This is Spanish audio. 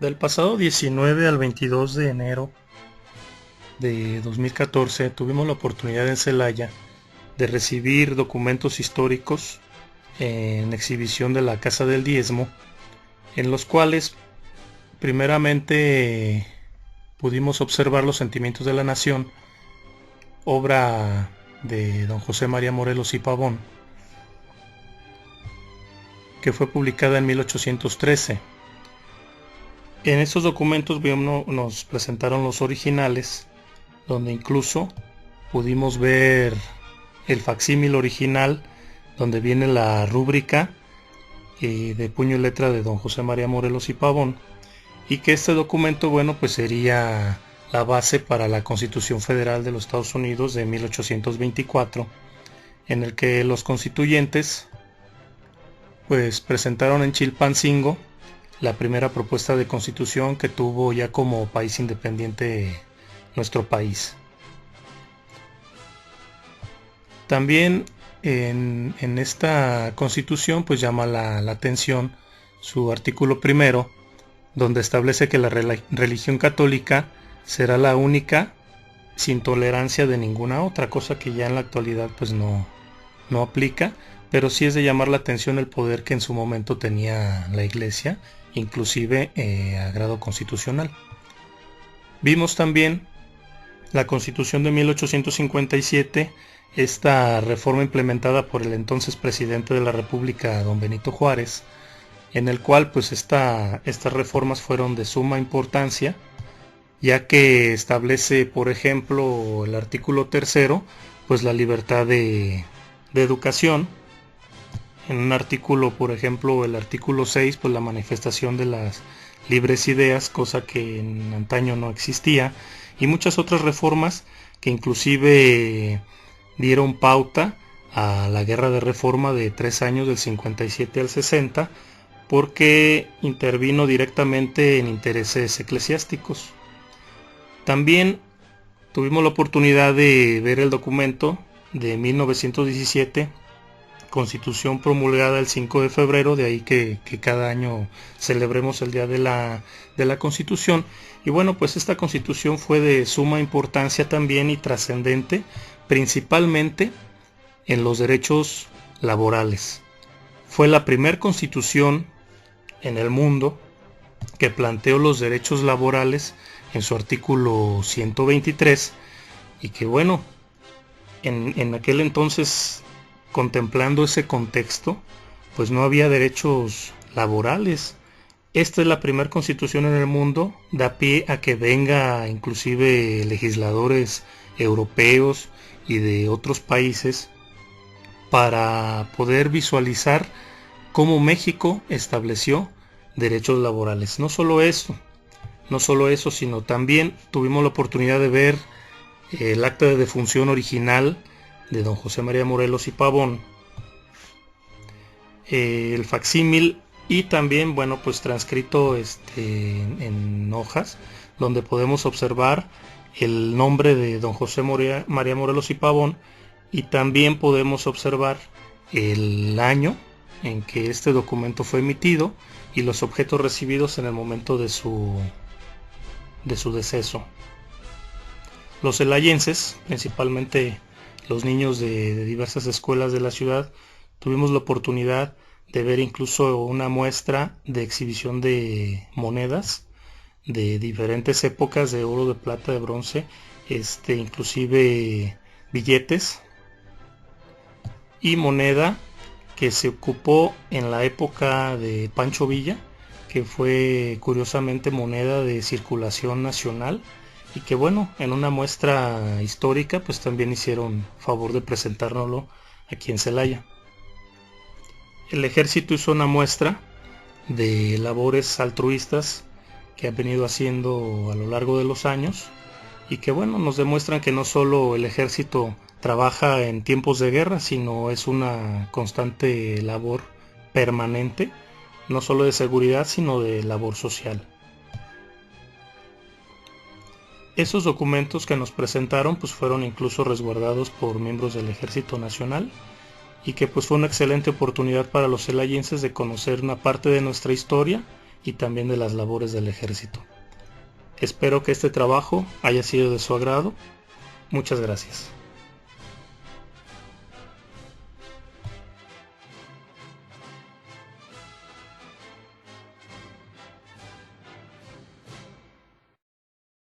Del pasado 19 al 22 de enero de 2014 tuvimos la oportunidad en Celaya de recibir documentos históricos en exhibición de la Casa del Diezmo, en los cuales primeramente pudimos observar Los Sentimientos de la Nación, obra de don José María Morelos y Pavón, que fue publicada en 1813. En estos documentos nos presentaron los originales, donde incluso pudimos ver el facsímil original, donde viene la rúbrica de puño y letra de don José María Morelos y Pavón, y que este documento, pues sería la base para la Constitución Federal de los Estados Unidos de 1824, en el que los constituyentes pues presentaron en Chilpancingo la primera propuesta de constitución que tuvo ya como país independiente nuestro país. También en esta constitución pues llama la atención su artículo primero, donde establece que la religión católica será la única sin tolerancia de ninguna otra, cosa que ya en la actualidad pues no aplica, pero sí es de llamar la atención el poder que en su momento tenía la Iglesia, inclusive a grado constitucional. Vimos también la Constitución de 1857, esta reforma implementada por el entonces presidente de la República, don Benito Juárez, en el cual pues estas reformas fueron de suma importancia, ya que establece, por ejemplo, el artículo tercero, pues la libertad de educación. En un artículo, por ejemplo, el artículo 6, pues la manifestación de las libres ideas, cosa que en antaño no existía, y muchas otras reformas que inclusive dieron pauta a la guerra de reforma de 3 años, del 57 al 60, porque intervino directamente en intereses eclesiásticos. También tuvimos la oportunidad de ver el documento de 1917, Constitución promulgada el 5 de febrero, de ahí que cada año celebremos el Día de la Constitución. Y pues esta Constitución fue de suma importancia también y trascendente, principalmente en los derechos laborales. Fue la primera Constitución en el mundo que planteó los derechos laborales en su artículo 123, y que en aquel entonces, contemplando ese contexto, pues no había derechos laborales. Esta es la primera constitución en el mundo, da pie a que venga inclusive legisladores europeos y de otros países para poder visualizar cómo México estableció derechos laborales. No solo eso, sino también tuvimos la oportunidad de ver el acta de defunción original de don José María Morelos y Pavón, el facsímil, y también pues transcrito en hojas, donde podemos observar el nombre de don José María Morelos y Pavón, y también podemos observar el año en que este documento fue emitido y los objetos recibidos en el momento de su deceso. Los celayenses, principalmente los niños de diversas escuelas de la ciudad, tuvimos la oportunidad de ver incluso una muestra de exhibición de monedas de diferentes épocas, de oro, de plata, de bronce, inclusive billetes y moneda que se ocupó en la época de Pancho Villa, que fue curiosamente moneda de circulación nacional, y que en una muestra histórica pues también hicieron favor de presentárnoslo aquí en Celaya. El ejército hizo una muestra de labores altruistas que han venido haciendo a lo largo de los años, y que nos demuestran que no solo el ejército trabaja en tiempos de guerra, sino es una constante labor permanente, no solo de seguridad, sino de labor social. Esos documentos que nos presentaron pues fueron incluso resguardados por miembros del Ejército Nacional, y que pues fue una excelente oportunidad para los celayenses de conocer una parte de nuestra historia y también de las labores del ejército. Espero que este trabajo haya sido de su agrado. Muchas gracias.